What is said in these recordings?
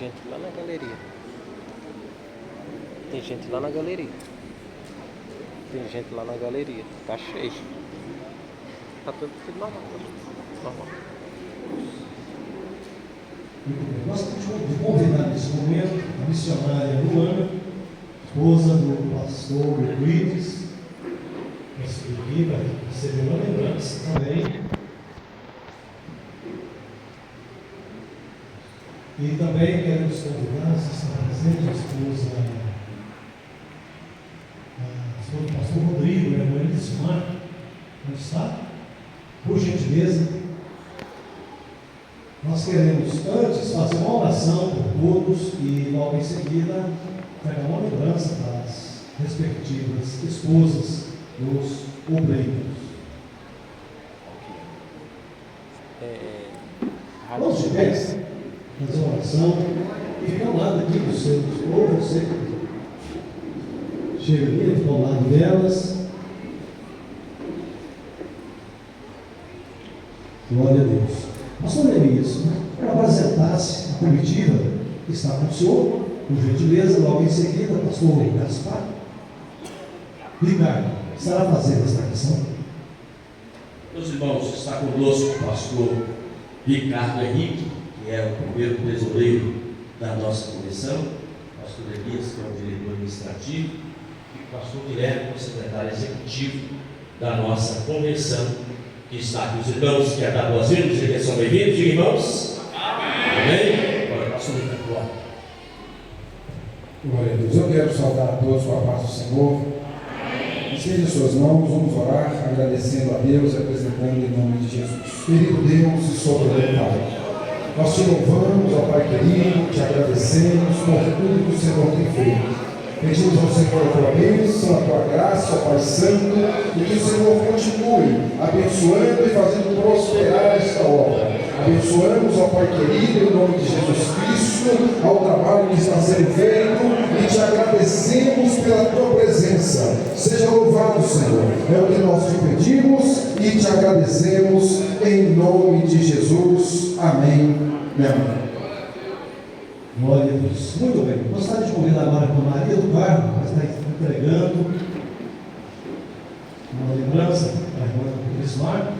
gente lá na galeria. Tem gente lá na galeria. Tem gente lá na galeria. Tá cheio. Tá tudo normal. Normal. Nós temos de convidar nesse momento a missionária Luana, esposa do pastor Euclides, para subir aqui para receber uma lembrança também. E também queremos convidar, se está presente, a esposa do pastor Rodrigo, a irmã de Simar, onde está? Por gentileza. Nós queremos antes fazer uma oração por todos e logo em seguida pegar uma lembrança das respectivas esposas dos obreiros. Vamos de pé, fazer uma oração e ficar ao lado aqui dos seus, ou você chega ali, fica ao lado delas. Glória a Deus. Pastor Elias, para apresentar-se a comitiva que está com o senhor, por gentileza, logo em seguida, pastor Gaspar Ricardo estará fazendo esta questão. Meus irmãos, está conosco o pastor Ricardo Henrique, que é o primeiro tesoureiro da nossa comissão, pastor Elias, que é o diretor administrativo, e o pastor Guilherme, o secretário executivo da nossa convenção, que está aqui. Os irmãos que dar boas-vindas, que são bem-vindos, irmãos. Amém. Agora, pastor Ricardo. Glória a Deus. Eu quero saudar a todos com a paz do Senhor. Estende suas mãos, vamos orar, agradecendo a Deus e apresentando em nome de Jesus. Querido Deus e soberano Pai, nós te louvamos, ó Pai querido, te agradecemos por tudo que o Senhor tem feito. Pedimos ao Senhor a tua bênção, a tua graça, ó Pai Santo, e que o Senhor continue abençoando e fazendo prosperar esta obra. Abençoamos, ó Pai querido, em nome de Jesus Cristo, ao trabalho que está sendo feito, e te agradecemos pela tua presença. Seja louvado, Senhor. É o que nós te pedimos e te agradecemos em nome de Jesus. Amém. Amém. Glória a Deus. Muito bem. Gostaria de convidar agora com a Maria do Carmo, que está entregando uma lembrança para a irmã do Crismar.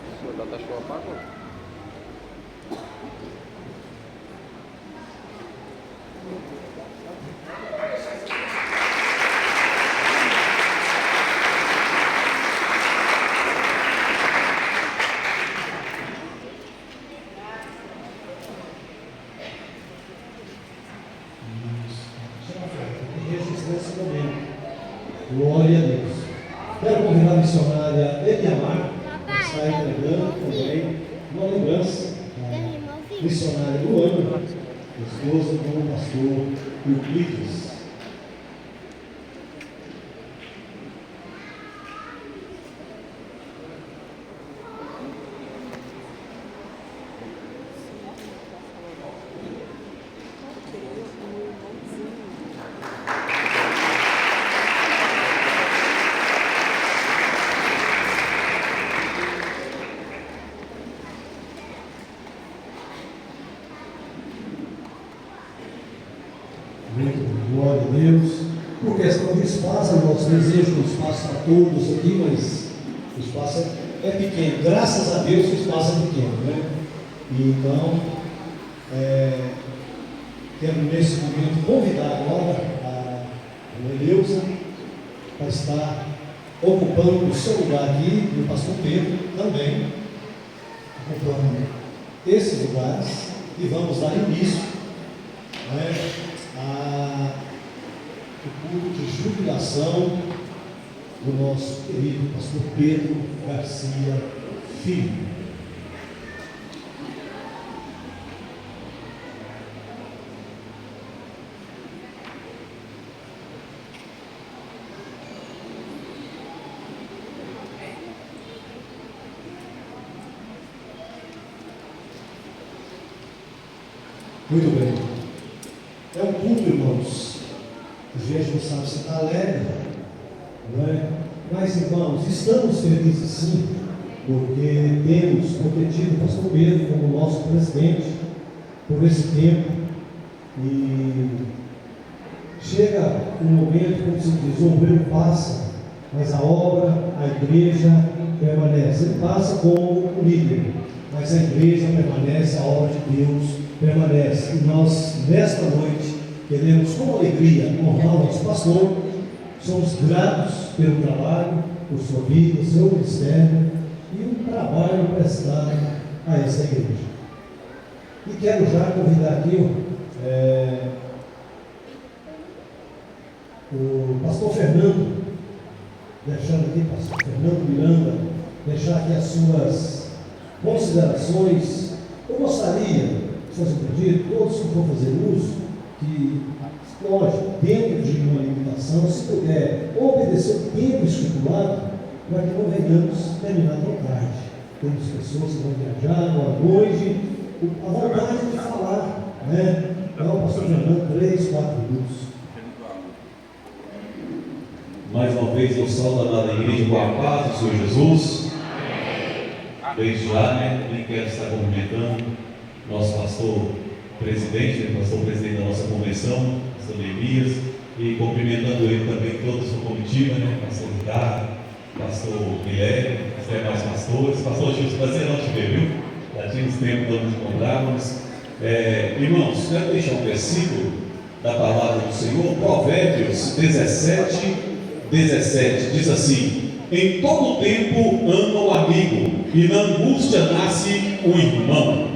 O senhor tá show apagou. Glória a Deus. Quero convidar a missionária Eliamar, que está entregando também uma lembrança da missionária Luana, esposa do pastor Euclides. Glória a Deus. Por questão de espaço, nós desejamos um espaço para todos aqui, mas o espaço é pequeno. Graças a Deus o espaço é pequeno, né? E então, quero nesse momento convidar agora a Eleusa para estar ocupando o seu lugar aqui, e o pastor Pedro também ocupando esses lugares, e vamos dar início o culto de jubilação do nosso querido pastor Pedro Garcia Filho. Muito bem. É um culto, irmãos. A gente não sabe se está alegre, não é? Mas, irmãos, estamos felizes sim, porque temos tido o pastor Pedro como nosso presidente por esse tempo, e chega um momento, como se diz, o obreiro passa, mas a obra, a igreja permanece. Ele passa como um líder, mas a igreja permanece, a obra de Deus permanece. E nós, nesta noite, queremos com alegria honrar o nosso pastor. Somos gratos pelo trabalho, por sua vida, seu ministério e o trabalho prestado a essa igreja. E quero já convidar aqui o pastor Fernando, deixando aqui, pastor Fernando Miranda, deixar aqui as suas considerações. Eu gostaria, se fosse pedido, todos que for fazer uso, que, lógico, dentro de uma limitação, se puder obedecer o tempo estipulado, para que não venhamos terminar tão tarde. Temos pessoas que vão viajar à noite, a vontade de falar, né? Então, pastor Fernando, 3, 4 minutos. Mais uma vez eu saúdo a amada igreja com a paz do Senhor Jesus. Desde já, também quero estar cumprimentando nosso pastor presidente, pastor presidente da nossa convenção, pastor Elias, e cumprimentando ele também, toda a sua comitiva, pastor Ricardo, pastor Guilherme, os demais pastores. Pastor Gilson, prazer não te ver, viu? Já tínhamos tempo de nos encontrarmos. Irmãos, quero deixar um versículo da palavra do Senhor, Provérbios 17, diz assim: em todo tempo ama o amigo, e na angústia nasce o irmão.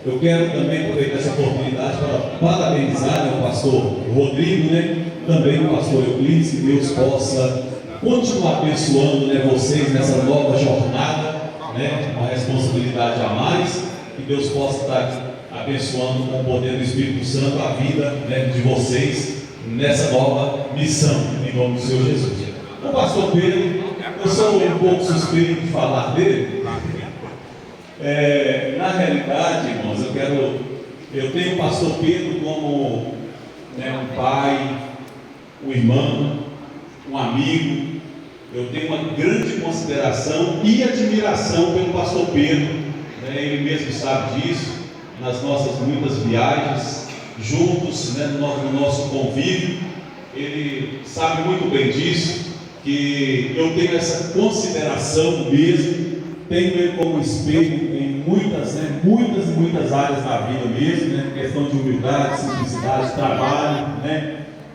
Eu quero também aproveitar essa oportunidade para parabenizar o pastor Rodrigo, também o pastor Euclides, que Deus possa continuar abençoando vocês nessa nova jornada, uma responsabilidade a mais, que Deus possa estar abençoando com o poder do Espírito Santo a vida de vocês nessa nova missão, em nome do Senhor Jesus. O pastor Pedro, eu sou um pouco suspeito de falar dele. Na realidade, irmãos, eu tenho o pastor Pedro como um pai, um irmão, um amigo. Eu tenho uma grande consideração e admiração pelo pastor Pedro, ele mesmo sabe disso, nas nossas muitas viagens juntos, no nosso convívio. Ele sabe muito bem disso, que eu tenho essa consideração mesmo, tenho ele como espelho em muitas áreas da vida mesmo, questão de humildade, simplicidade, trabalho,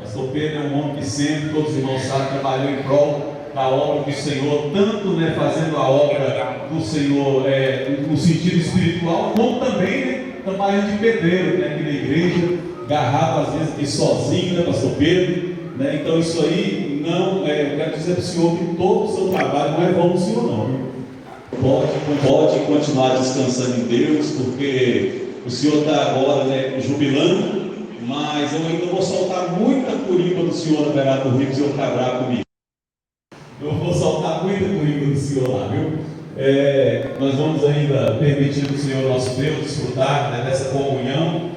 Pastor Pedro é um homem que sempre, todos os irmãos sabem, trabalhou em prol da obra do Senhor, tanto fazendo a obra do Senhor no sentido espiritual, como também trabalhando de pedreiro aqui na igreja, agarrado às vezes aqui sozinho, Pastor Pedro. Então isso aí não, eu quero dizer para o senhor que todo o seu trabalho não é vão no senhor não. Pode continuar descansando em Deus, porque o senhor está agora jubilando, mas eu ainda vou soltar muita curiba do senhor na beirada do rio, se o senhor ficar bravo comigo. Eu vou soltar muita curiba do senhor lá, viu? Nós vamos ainda permitir o Senhor nosso Deus desfrutar dessa comunhão,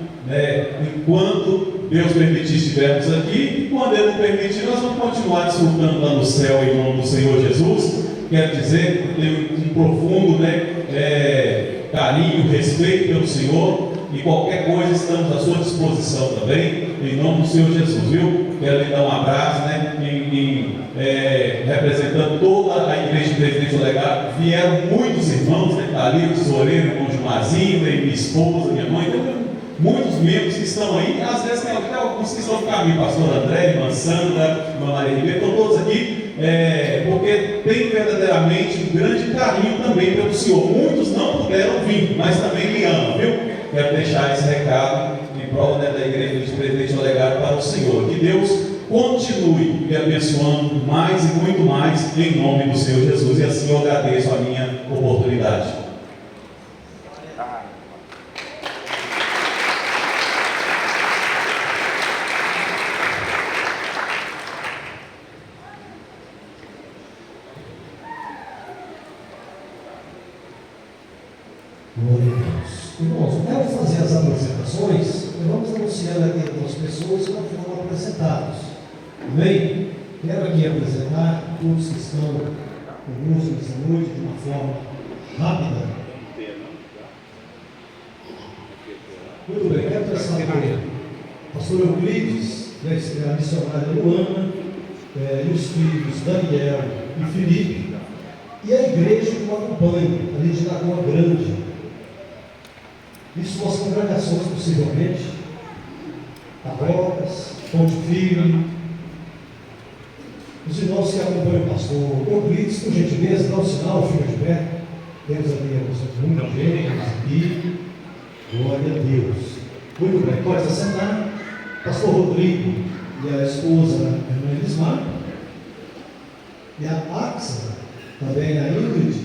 enquanto Deus permitir estivermos aqui, e quando Ele não permitir, nós vamos continuar desfrutando lá no céu em nome do Senhor Jesus. Quero dizer que tenho um profundo carinho, respeito pelo Senhor, e qualquer coisa estamos à sua disposição também, em nome do Senhor Jesus, viu? Quero lhe dar um abraço, representando toda a igreja de Presidente do Legado. Vieram muitos irmãos, ali, o tesoureiro, o irmão Gilmarzinho, minha esposa, minha mãe, muitos membros que estão aí, às vezes tem até alguns que estão no caminho, pastor André, irmã Sandra, irmã Maria Ribeiro, estão todos aqui, porque tem verdadeiramente um grande carinho também pelo Senhor. Muitos não puderam vir, mas também lhe amam, viu? Quero deixar esse recado em prol da igreja de Presidente do Legado para o Senhor. Que Deus continue me abençoando mais e muito mais em nome do Senhor Jesus, e assim eu agradeço a minha oportunidade. Glória a Deus. Irmãos, eu quero fazer as apresentações, e vamos anunciando aqui algumas pessoas que não foram apresentados. Amém? Quero aqui apresentar todos que estão conosco nessa noite de uma forma rápida. Muito bem, quero começar com o pastor Euclides, a missionária Luana, e os filhos Daniel e Felipe, e a igreja que o acompanha, ali de Lagoa Grande. Isso são as congregações, possivelmente, Tabocas, Ponte Firme. Os irmãos que acompanham o pastor Euclides, por gentileza, dá um sinal, fica de pé. Temos ali muita gente aqui. Glória a Deus. Muito bem, pode se sentar. Pastor Rodrigo e a esposa, a irmã Elismar, e a Axa, também a Ingrid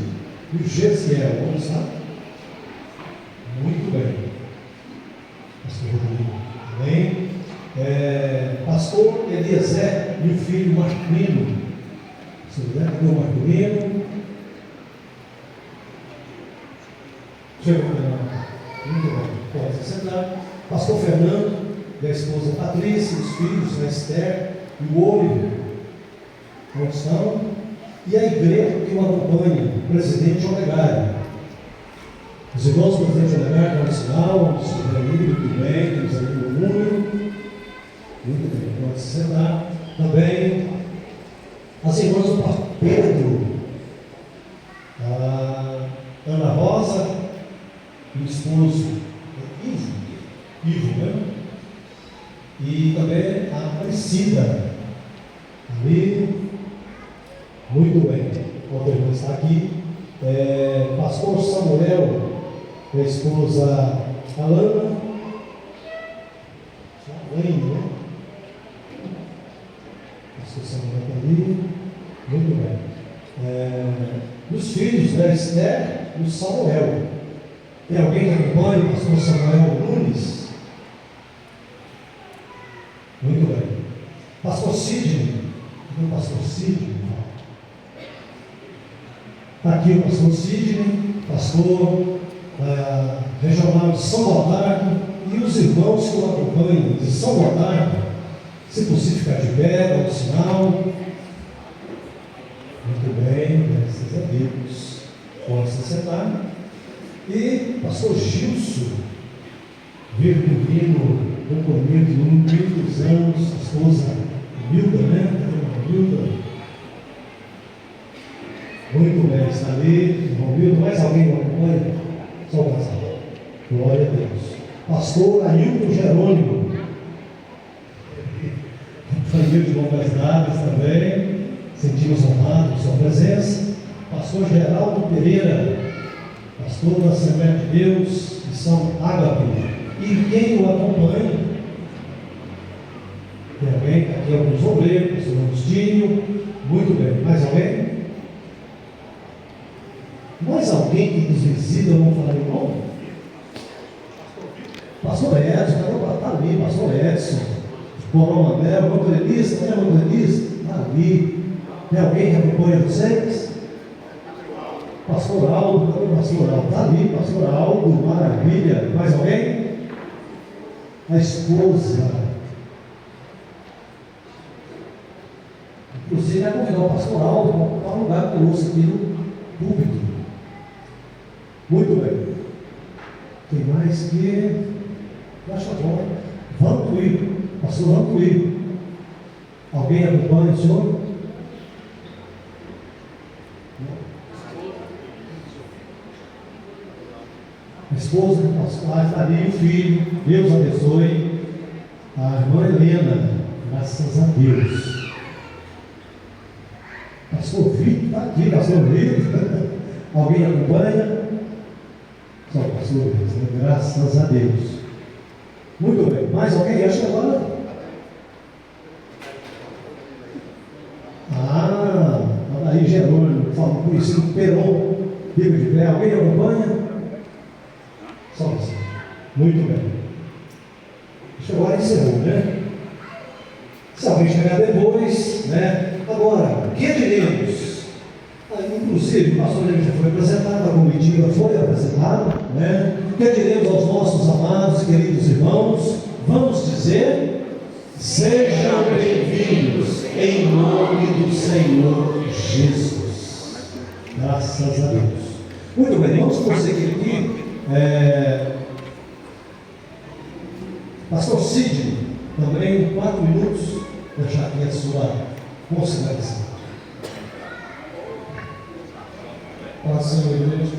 e o Gesiel. Vamos lá? Muito bem. Pastor Rodrigo. Amém. Pastor Eliezer e o filho Marquino. Pastor Eliezer, cadê o Marquino? Chega o muito bem, pode se sentar. Pastor Fernando e a esposa Patrícia, os filhos, a Esther e o Oliver. Onde estão? E a igreja que o acompanha, o presidente Olegário. Os irmãos do presidente Olegário, no sinal, estiver ali, muito bem, temos ali o número. Muito bem, pode se sentar. Também as irmãs do pastor Pedro, a Ana Rosa e o esposo Ivo, né? E também a Aparecida, ali. Muito bem, o irmão está aqui. Pastor Samuel, a esposa Alana, né? Pastor Samuel está ali. Muito bem. Os filhos da Esther e o Samuel. Tem alguém que acompanha o pastor Samuel Nunes? Muito bem. Pastor Sidney. O pastor Sidney. Está aqui o pastor Sidney, pastor regional de São Gotardo, e os irmãos que o acompanham de São Gotardo, se possível ficar de pé, dá um sinal. Muito bem, graças a Deus. Pode se sentar. E pastor Gilson, virgulino, companheiro de muitos anos, a esposa Milda, né? Milda. Muito bem, está ali, irmão Milda. Mais alguém que acompanha? Só o casal. Glória a Deus. Pastor Ailton Jerônimo, família de longas datas também, sentimos honrados com sua presença. Pastor Geraldo Pereira, pastor da Assembleia de Deus de São Ágape, e quem o acompanha, tem alguém, aqui alguns obreiros, pastor Agostinho, muito bem, mais alguém? Mais alguém que nos visita, vamos falar em nome? Pastor Edson, está ali, pastor Edson, Coromandel, motorista, né, motorista? Está ali. Tem alguém que acompanha vocês? Pastor Aldo, cadê o pastor Aldo? Está ali, pastor Aldo, maravilha. Mais alguém? A esposa. Inclusive, vai convidar o pastor Aldo para ocupar um lugar conosco aqui no púlpito. Muito bem. Tem mais que. Acho bom. Vantuí, pastor Vantuí. Alguém acompanha o senhor? A esposa do pastor está ali, o filho, Deus abençoe. A irmã Helena, graças a Deus. Pastor Vitor, está aqui, pastor Vitor. Alguém acompanha? Só o pastor Vitor, graças a Deus. Muito bem, mais alguém? Acho que agora. Aí Jerônimo, conhecido Peron, Bíblia de pé. Alguém acompanha? Só você. Muito bem. Acho que agora encerrou, né? Se alguém chegar depois, né? Agora, o que diremos? Inclusive, o pastor já foi apresentado, a comitiva foi apresentada, né? O que diremos aos nossos amados e queridos irmãos? Vamos dizer: sejam bem-vindos em nome do Senhor Jesus. Graças a Deus. Muito bem, vamos prosseguir aqui. Pastor Sidney, também 4 minutos, deixar aqui a sua consideração. Paz, Senhor, igreja.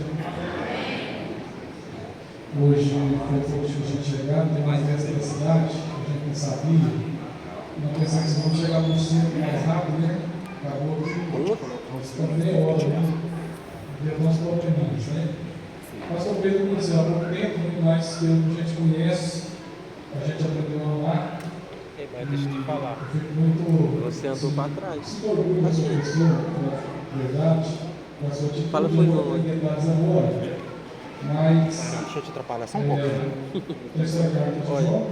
Hoje foi difícil a gente chegar, não tem mais festa da cidade, a gente não sabia. Não pensava que vamos chegar no centro mais rápido, né? Acabou ficando meia hora, né? De transporte de mãos, né? Pastor Pedro conheceu há pouco tempo, muito mais que a gente conhece, a gente aprendeu a amar. Mas deixa eu te falar. Eu fico muito. Você andou para trás. Sinto orgulho da sua pessoa, na verdade, da sua atitude. Fala, foi bom. Agora. Mas. Deixa eu te atrapalhar só um pouco. Terceira carta de João,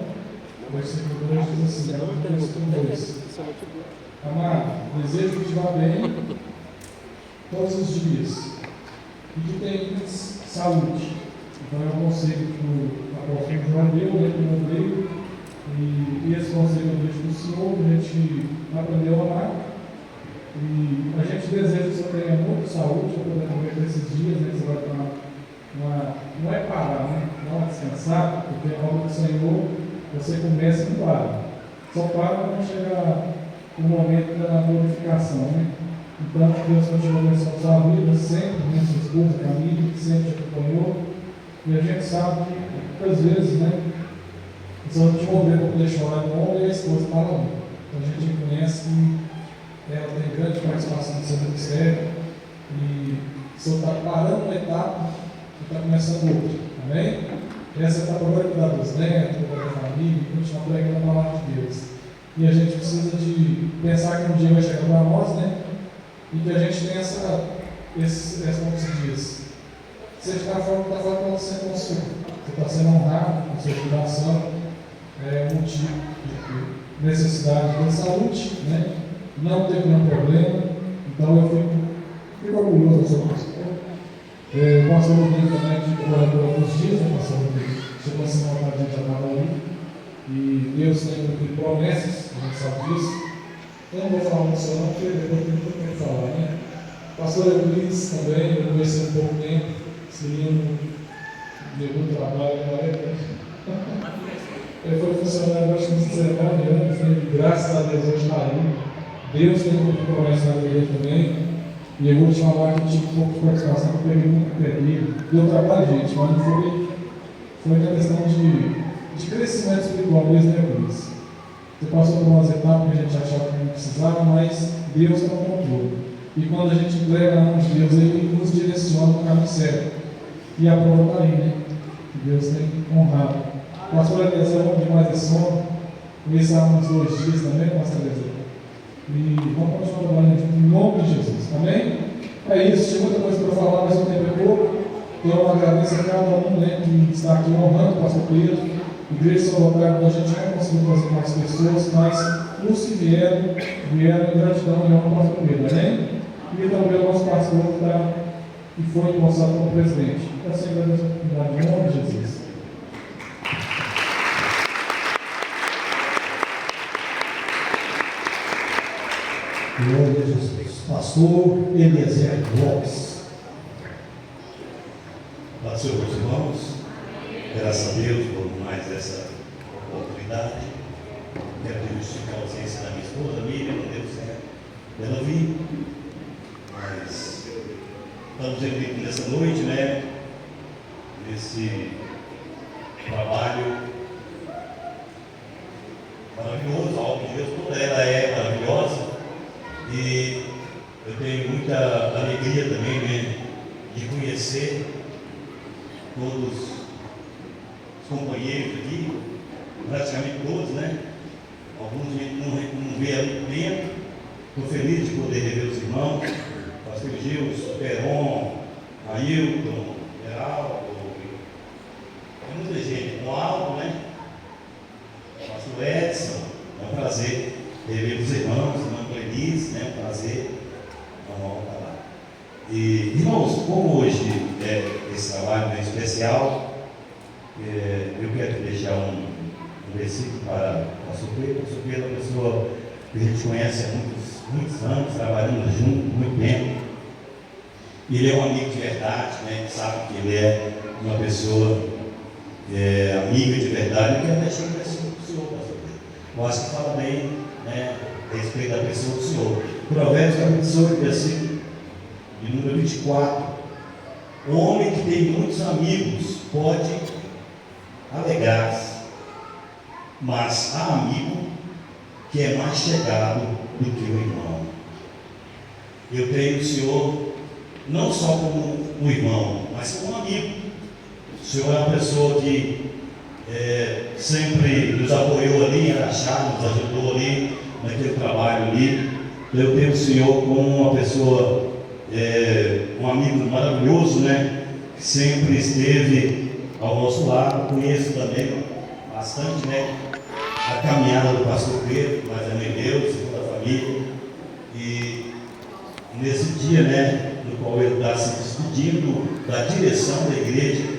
versículo 2 diz assim: Você não me perguntou, isso eu não te digo. Amado, desejo que te vá bem todos os dias e que tenhas saúde. Então é um conselho que o apóstolo João deu, né, que não veio, e esse conselho eu deixo do Senhor, a gente aprendeu a amar, e a gente deseja que você tenha muita saúde para poder aproveitar esses dias, né, você vai tomar não é parar, né, não é descansar, porque a obra do Senhor, você começa e não para, só para quando chegar o momento da glorificação, né? Então, Deus continua abençoando a sua vida, sempre, né? Sua esposa, Camille, que sempre te acompanhou. E a gente sabe que, muitas vezes, né? Os outros te mover para poder chorar no ombro e a esposa para onde. Então, a gente conhece que ela tem grande participação no seu ministério. E o Senhor está parando uma etapa e está começando outra. Amém? Essa etapa agora é cuidar dos netos, cuidar da família, e continuar pregando a palavra de Deus. E a gente precisa de pensar que um dia vai chegar para nós, né? E que a gente tem essa como se diz, você está falando com você, você está sendo honrado com sua jubilação, é um motivo de necessidade de saúde, né? Não teve nenhum problema, então eu fico orgulhoso sobre isso. O pastor Rodrigo também aqui por alguns dias, né, pastor Rodrigo? Chegou a semana para a gente já estava ali. E Deus tem cumprido promessas, a gente sabe disso. Eu não vou falar muito sobre não, porque depois tem muito tempo para falar, né? Pastor Euclides também, eu conheci há pouco tempo, esse menino deu muito trabalho na época. Ele foi funcionário, acho que uns 19 anos, né? E graças a Deus hoje está aí. Deus tem cumprido promessas na vida dele também. E eu vou te falar que eu tive um pouco de participação, que eu peguei muito período. Deu trabalho, gente, mas não foi uma questão de crescimento espiritual mesmo, né, Luiz? Você passou por umas etapas que a gente achava que não precisava, mas Deus está no controle. E quando a gente entrega na mão de Deus, Ele nos direciona no caminho certo. E a prova está aí, né? Deus tem honrado. O pastor Eliezer é bom demais esse som. Conheço há uns 2 dias também, pastor Eliezer. E vamos continuar trabalhando junto em nome de Jesus. Amém? É isso, tinha muita coisa para falar, mas o tempo é pouco. Então eu agradeço a cada um, né, que está aqui honrando o pastor Pedro. Igreja São Locado, a gente não conseguiu fazer mais pessoas, mas os que vieram em gratidão e honra para o Pedro, amém? E também o nosso pastor que foi empossado como presidente. Então, assim, agradeço a oportunidade em nome de Jesus. Glória a Jesus. Pastor Eliezer Lopes. Paz, Senhor, meus irmãos. Graças a Deus por mais essa oportunidade. Quero justificar a ausência da minha esposa, Miriam, não deu certo. Ela vi, mas estamos aqui nessa noite, né? Nesse trabalho maravilhoso, a obra de Deus, toda ela é maravilhosa. E eu tenho muita alegria também, né, de conhecer todos os companheiros aqui, praticamente todos, né? Alguns a gente não vê há muito tempo. Estou feliz de poder rever os irmãos, pastor Gilson, Peron, Ailton, Geraldo, tem muita gente, com Aldo, né? Pastor Edson, é um prazer rever os irmãos, irmã Clenice, né? Um prazer, vamos lá. E, irmãos, como hoje é esse trabalho é especial, eu quero deixar um versículo para o pastor Pedro. O pastor Pedro é uma pessoa que a gente conhece há muitos anos, trabalhando junto, muito tempo. Ele é um amigo de verdade, né? Sabe que ele é uma pessoa amiga de verdade. Eu quero deixar a pessoa do Senhor, pastor. Eu acho que fala bem, né, a respeito da pessoa do Senhor. Provérbios capítulo 18, versículo de número 24. O homem que tem muitos amigos pode alegrar-se, mas há amigo que é mais chegado do que o irmão. Eu tenho o Senhor não só como um irmão, mas como um amigo. O Senhor é uma pessoa que sempre nos apoiou ali em Araxá, nos ajudou ali naquele trabalho ali. Eu tenho o Senhor como uma pessoa, um amigo maravilhoso, né? Que sempre esteve ao nosso lado. Conheço também bastante, né, a caminhada do pastor Pedro, mas é meu Deus, toda a família. E nesse dia, né, no qual ele está se despedindo da direção da igreja,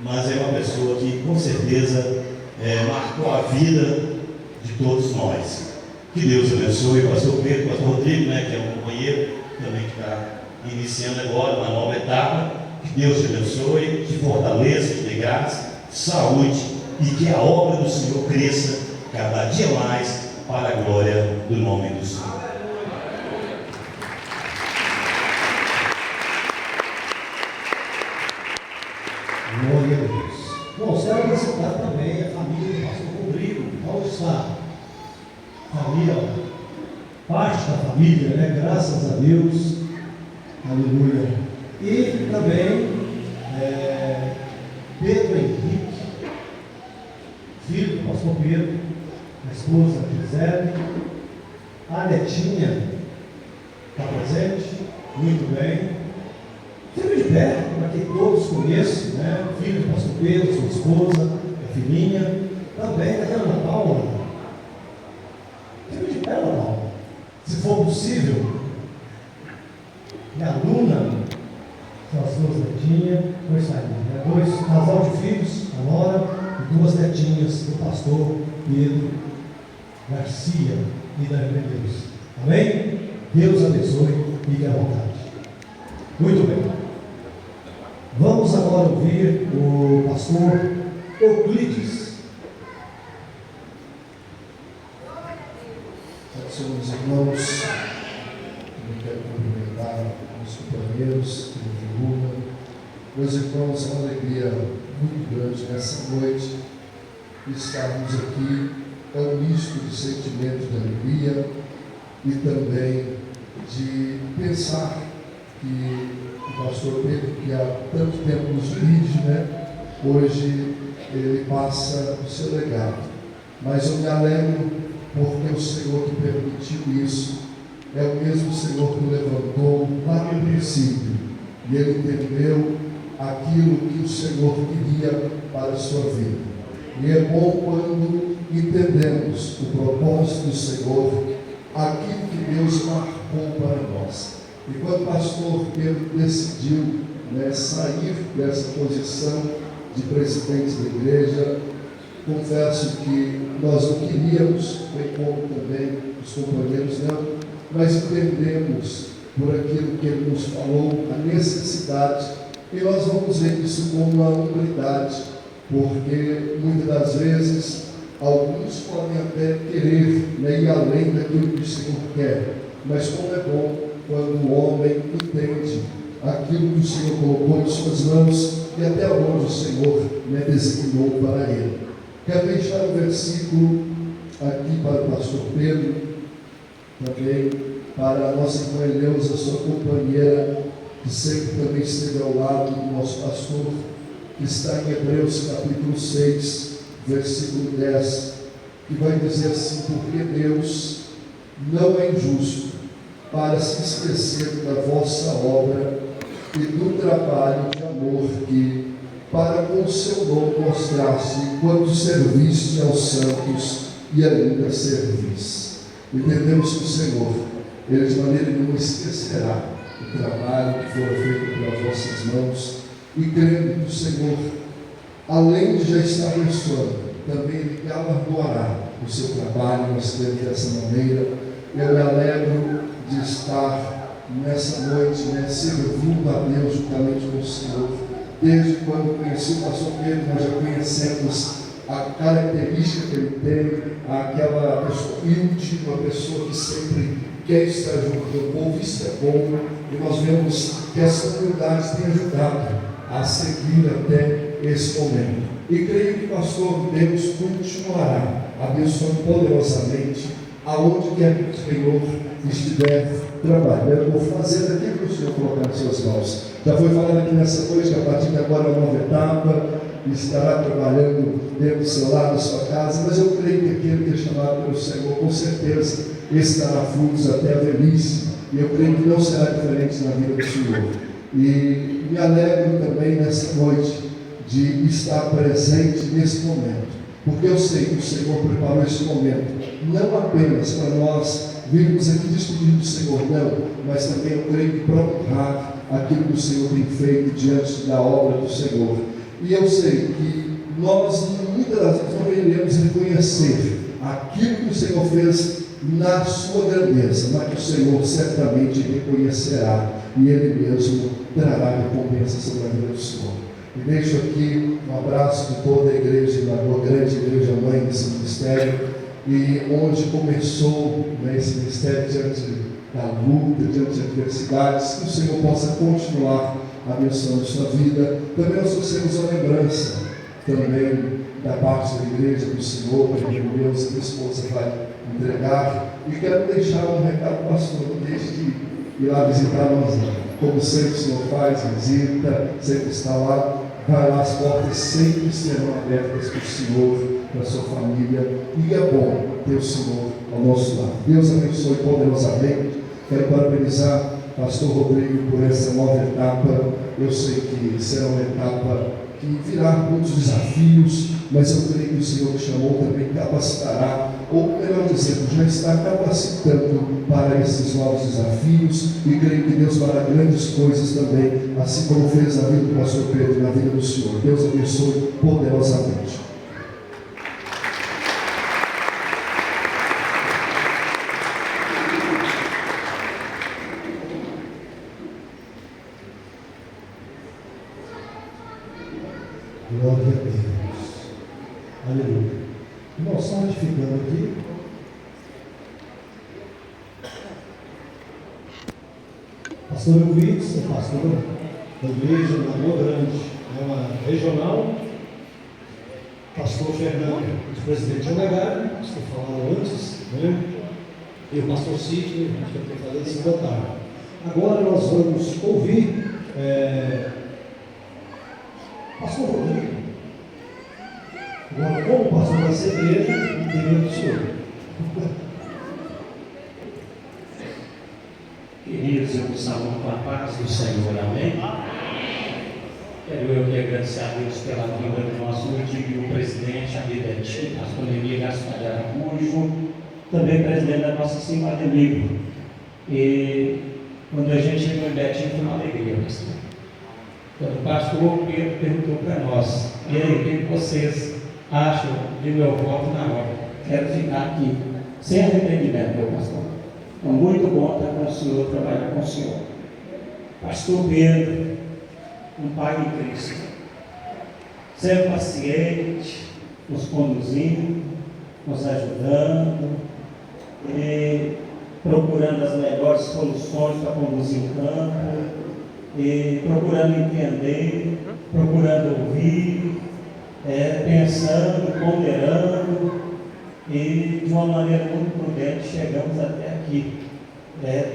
mas é uma pessoa que com certeza marcou a vida de todos nós. Que Deus abençoe o pastor Pedro, o pastor Rodrigo, né, que é um companheiro também que está iniciando agora uma nova etapa. Que Deus te abençoe, te fortaleça, te dê graça, saúde e que a obra do Senhor cresça cada dia mais para a glória do nome do Senhor. Glória a Deus. Bom, quero apresentar também a família do pastor Rodrigo. Onde está a família? Parte da família, né? Graças a Deus. Aleluia. E também Pedro Henrique, filho do pastor Pedro, a esposa Gisele, a netinha está presente, muito bem. Fica de pé, para que todos conheçam, né? Filho do pastor Pedro, sua esposa, a filhinha, também a Ana Paula. Fica de pé, Ana Paula, se for possível. E a Luna, são as duas netinhas, dois casal de filhos, a Nora, e duas netinhas do pastor Pedro Garcia e da Deus. Amém? Deus abençoe, fique à vontade. Muito bem. Vamos agora ouvir o pastor Euclides. Senhores irmãos, eu quero cumprimentar os companheiros de luta. Meus irmãos, é uma alegria muito grande nessa noite estarmos aqui. É um misto de sentimentos de alegria e também de pensar que o pastor Pedro, que há tanto tempo nos dirige, né? Hoje ele passa o seu legado. Mas eu me alegro porque o Senhor que permitiu isso é o mesmo Senhor que o levantou lá no princípio. E ele entendeu aquilo que o Senhor queria para a sua vida. E é bom quando entendemos o propósito do Senhor, aquilo que Deus marcou para nós. E quando o pastor Pedro decidiu, né, sair dessa posição de presidente da igreja, confesso que nós não queríamos, bem como também os companheiros não, mas entendemos por aquilo que ele nos falou, a necessidade, e nós vamos ver isso como uma humildade, porque muitas das vezes alguns podem até querer, né, ir além daquilo que o Senhor quer, mas como é bom quando o homem entende aquilo que o Senhor colocou em suas mãos e até onde o Senhor, né, designou para ele. Quero deixar um versículo aqui para o pastor Pedro, também para a nossa irmã Eleusa, sua companheira, que sempre também esteve ao lado do nosso pastor, que está em Hebreus capítulo 6, versículo 10, que vai dizer assim: porque Deus não é injusto para se esquecer da vossa obra e do trabalho de amor que, para com o seu nome, mostraste enquanto serviste aos santos e ainda servis. Entendemos que o Senhor, Ele de maneira nenhuma esquecerá o trabalho que foi feito pelas vossas mãos, e crendo que o Senhor, além de já estar abençoando, também Ele galardoará o seu trabalho. Nós cremos dessa maneira. Eu me alegro de estar nessa noite, né, servindo a Deus juntamente com o Senhor. Desde quando conheci o pastor Pedro, nós já conhecemos a característica que ele tem, aquela pessoa humilde, uma pessoa que sempre quer estar junto do povo, isso é bom, e nós vemos que essa humildade tem ajudado a seguir até esse momento. E creio que o pastor Deus continuará abençoando poderosamente aonde quer que o Senhor estiver trabalhando. Eu vou fazer aquilo que o Senhor colocar nas suas mãos. Já foi falado aqui nessa noite que a partir de agora é uma nova etapa, estará trabalhando dentro do seu lar, da sua casa, mas eu creio que aquele que é chamado pelo Senhor, com certeza, estará frutos até a velhice, e eu creio que não será diferente na vida do Senhor. E me alegro também nessa noite de estar presente nesse momento, porque eu sei que o Senhor preparou esse momento, não apenas para nós virmos aqui despedir do Senhor, não, mas também eu creio que para honrar aquilo que o Senhor tem feito diante da obra do Senhor. E eu sei que nós, muitas das vezes, não iremos reconhecer aquilo que o Senhor fez na sua grandeza, mas que o Senhor certamente reconhecerá, e Ele mesmo trará recompensa sobre a vida do Senhor. E deixo aqui um abraço de toda a igreja, da grande igreja mãe desse ministério, e onde começou, né, esse ministério diante da luta, diante de adversidades, que o Senhor possa continuar abençoando a sua vida. Também nós trouxemos a lembrança também da parte da igreja do Senhor, para que Deus, a minha esposa vai entregar, e quero deixar um recado, pastor, não deixe de ir lá visitar nós, como sempre o Senhor faz, visita, sempre está lá, vai lá, as portas sempre serão abertas para o Senhor, para a sua família, e é bom ter o Senhor ao nosso lado. Deus abençoe poderosamente. Quero parabenizar o pastor Rodrigo por essa nova etapa. Eu sei que será uma etapa que virá muitos desafios, mas eu creio que o Senhor que chamou também capacitará, ou melhor dizendo, já está capacitando para esses novos desafios, e creio que Deus fará grandes coisas também, assim como fez na vida do pastor Pedro e na vida do Senhor. Deus abençoe poderosamente. Glória a Deus. Aleluia. Nós estamos ficando aqui. Pastor Luiz, é pastor da igreja da Lagoa Grande, é uma regional. Pastor Fernando, o presidente Olegário, que falaram antes, né? E o pastor Sidney, que eu estou fazendo esse votar. Agora nós vamos ouvir pastor Rodrigo. Agora, como pastor dessa igreja, entendeu do Senhor. Queridos, eu vos saúdo com a paz do Senhor, amém? Quero eu que agradecer a Deus pela vida do nosso antigo presidente, Abidetti, pastor Emílio Gaspar Araújo, também presidente da nossa Senhora Amigo. E quando a gente chegou em Betim, foi uma alegria, pastor. Quando o pastor Pedro perguntou para nós: e aí, o que vocês acham de meu voto na hora? Quero ficar aqui, sem arrependimento, meu pastor. É muito bom estar com o Senhor, trabalhar com o Senhor. Pastor Pedro, um pai de Cristo, sempre paciente, nos conduzindo, nos ajudando, e procurando as melhores soluções para conduzir o campo, e procurando entender, procurando ouvir, pensando, ponderando, e de uma maneira muito prudente chegamos até aqui,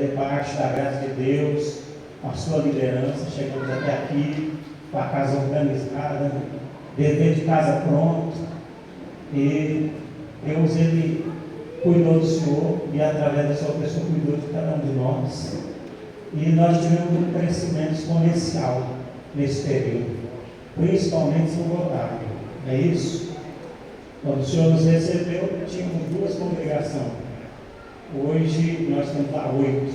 debaixo da graça de Deus, a sua liderança, chegamos até aqui, com a casa organizada, dever de casa pronto, e Deus, Ele cuidou do Senhor, e através da sua pessoa cuidou de cada um de nós, e nós tivemos um crescimento exponencial nesse período, principalmente em Otávio, não é isso? Quando o Senhor nos recebeu, tínhamos 2 congregações. Hoje nós estamos a 8.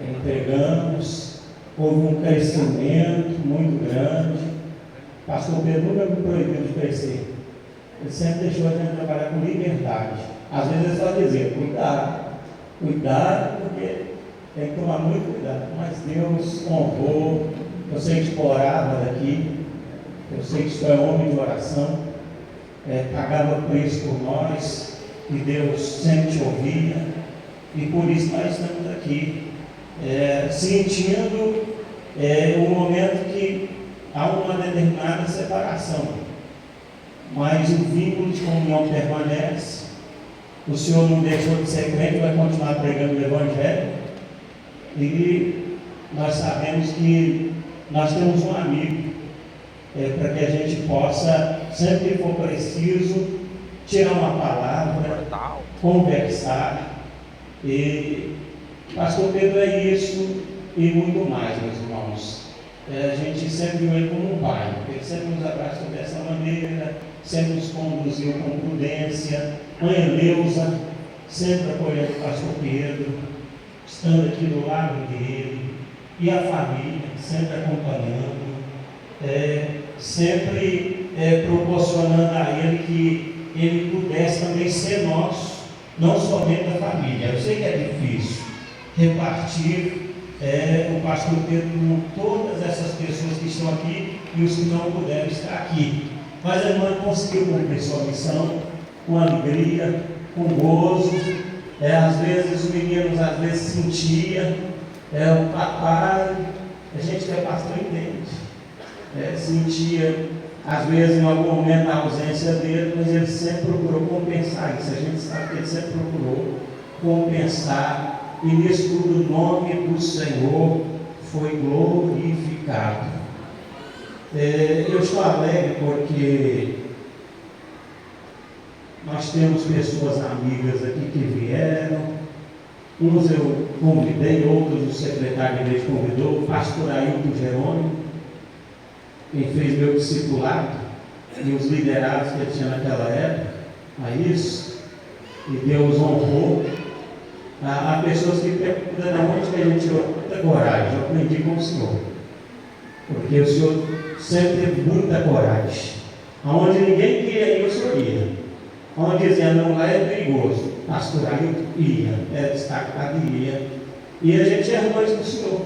Entregamos, houve um crescimento muito grande. Pastor Pedro nunca me proibiu de crescer. Ele sempre deixou a gente trabalhar com liberdade. Às vezes é só dizer, cuidado, porque tem que tomar muito cuidado. Mas Deus honrou. Eu sei que orava daqui, eu sei que o senhor é homem de oração, pagava preço por nós, e Deus sempre te ouvia, e por isso nós estamos aqui, sentindo o momento que há uma determinada separação, mas o vínculo de comunhão permanece. O Senhor não deixou de ser crente, vai continuar pregando o Evangelho, e nós sabemos que nós temos um amigo, para que a gente possa, sempre que for preciso, tirar uma palavra, conversar. E Pastor Pedro é isso e muito mais, meus irmãos. A gente sempre viu ele como um pai, ele sempre nos abraçou dessa maneira, sempre nos conduziu com prudência. Mãe Neuza, sempre apoiando o Pastor Pedro, estando aqui do lado dele, e a família, sempre acompanhando, sempre proporcionando a ele que ele pudesse também ser nosso, não somente da família. Eu sei que é difícil repartir o Pastor Pedro com todas essas pessoas que estão aqui e os que não puderam estar aqui, mas a irmã conseguiu cumprir sua missão com alegria, com gozo. Às vezes os meninos sentiam, o papai, a gente que é pastor entende, sentia às vezes em algum momento a ausência dele, mas ele sempre procurou compensar isso. A gente sabe que ele sempre procurou compensar, e nisso tudo o nome do Senhor foi glorificado. Eu estou alegre porque nós temos pessoas amigas aqui que vieram. Uns eu convidei, outros o secretário de igreja convidou, o pastor Ailton Jerônimo, quem fez meu discipulado, e os liderados que eu tinha naquela época, a isso, e Deus honrou. Há pessoas que perguntam de onde que a gente tirou muita coragem. Eu aprendi com o Senhor, porque o Senhor sempre teve muita coragem. Aonde ninguém queria ir, o Senhor ia. Onde dizia não, lá é perigoso, pastor Ailton ia, era destacado e ia. E a gente é irmãos do Senhor.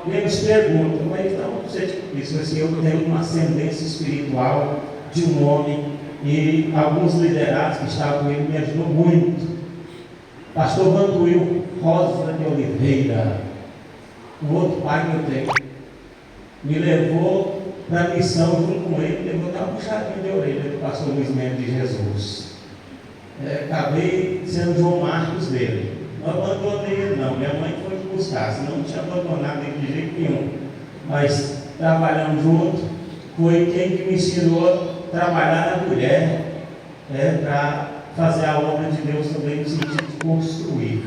E eles perguntam, mas não, você disse assim, eu tenho uma ascendência espiritual de um homem, e alguns liderados que estavam com ele me ajudou muito. Pastor Vantuil Rosa de Oliveira, um outro pai que eu tenho, me levou para a missão junto com ele, levou dar um puxadinho de orelha do pastor Luiz Mendes de Jesus. Acabei sendo João Marcos dele. Não abandonei ele não, minha mãe foi buscar, senão não tinha abandonado ele de jeito nenhum. Mas trabalhamos junto, foi quem que me ensinou a trabalhar na mulher, para fazer a obra de Deus também no sentido de construir.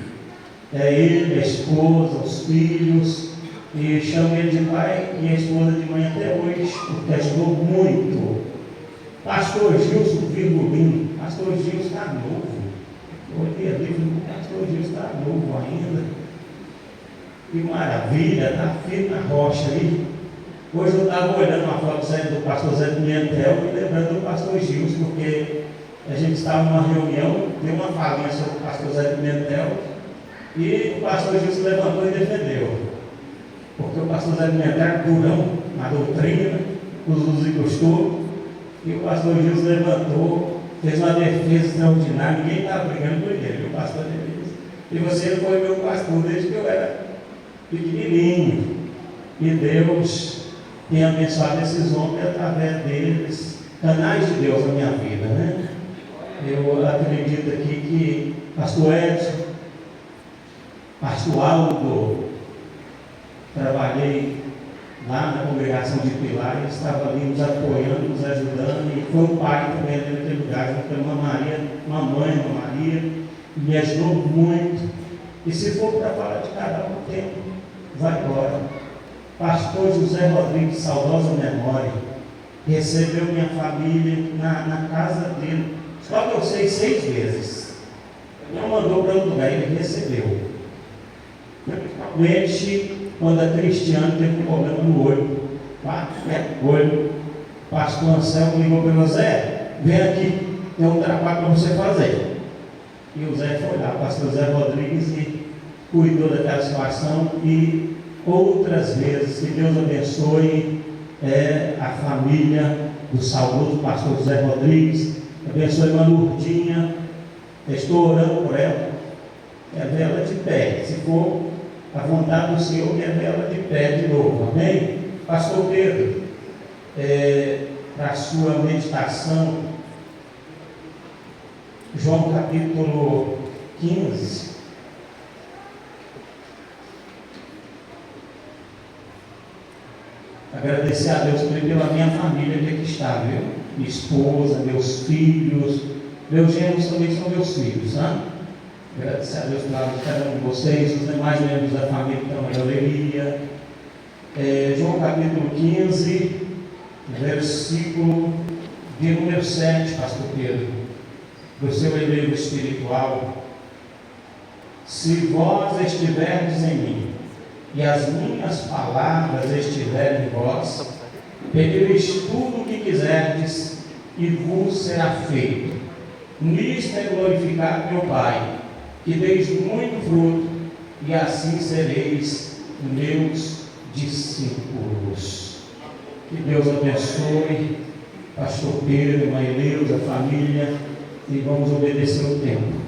Ele, a esposa, os filhos, e chamo ele de pai e a esposa de mãe até hoje, porque ajudou muito. Pastor Gilson Virgulino, pastor Gilson está novo. Olhei ali, pastor Gilson está novo ainda. Que maravilha, está firme na rocha aí. Hoje eu estava olhando uma foto do pastor Zé Pimentel e lembrando do pastor Gilson, porque a gente estava numa reunião, deu uma falinha sobre o pastor Zé Pimentel, e o pastor Gilson levantou e defendeu. Porque o pastor Zé Pimentel era durão na doutrina, nos usos e costumes, e o pastor Gilson levantou, fez uma defesa extraordinária, ninguém estava brigando com ele, o pastor disse, e você foi meu pastor desde que eu era pequenininho, e Deus tem abençoado esses homens através deles, canais de Deus na minha vida, né? Eu acredito aqui que pastor Edson, pastor Aldo, trabalhei lá na congregação de Pilares, estava ali nos apoiando, nos ajudando, e foi um pai também ali naquele lugar, foi uma Maria, uma mãe, uma Maria, me ajudou muito. E se for para falar de cada um, tempo vai embora. Pastor José Rodrigues, saudosa memória, recebeu minha família na casa dele, só que eu sei 6 vezes. Não mandou para outro lugar, ele recebeu. Principalmente quando a Cristiane teve um problema no olho. Pastor Anselmo ligou para o Zé, vem aqui, tem um trabalho para você fazer. E o Zé foi lá, pastor Zé Rodrigues, e cuidou daquela situação, e outras vezes. Que Deus abençoe a família do saudoso pastor José Rodrigues, abençoe a Lourdinha. Estou orando por ela, quero ela de pé. Se for a vontade do Senhor, quero ela de pé de novo, amém? Pastor Pedro, para a sua meditação, João capítulo 15. Agradecer a Deus pela minha família que aqui está, viu? Minha esposa, meus filhos, meus genros também são meus filhos, né? Agradecer a Deus pela vida de cada um de vocês, os demais membros da família que estão em alegria. João capítulo 15, versículo de número 7, pastor Pedro, do seu elevo espiritual. Se vós estiverdes em mim, e as minhas palavras estiverem em vós, pedireis tudo o que quiserdes, e vos será feito. Nisto é glorificado meu Pai, que deis muito fruto, e assim sereis meus discípulos. Que Deus abençoe pastor Pedro, irmã Eleusa, a família, e vamos obedecer o tempo.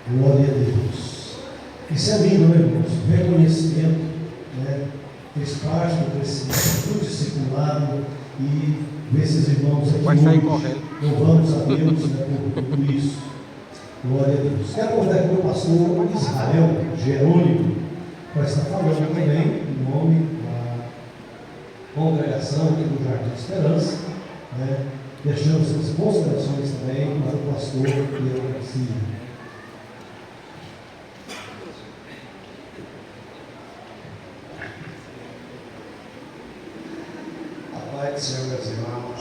Glória a Deus. Isso é lindo, né, irmãos? Reconhecimento, né? Fez parte do crescimento do discipulado, e ver esses irmãos aqui Vai sair hoje. correndo. Louvamos a Deus, né, por tudo isso. Glória a Deus. Quero convidar aqui o pastor Israel Jerônimo para estar falando também em nome da congregação aqui do Jardim da Esperança, né? Deixando suas considerações também para o pastor Pedro Garcia. Senhor, meus irmãos,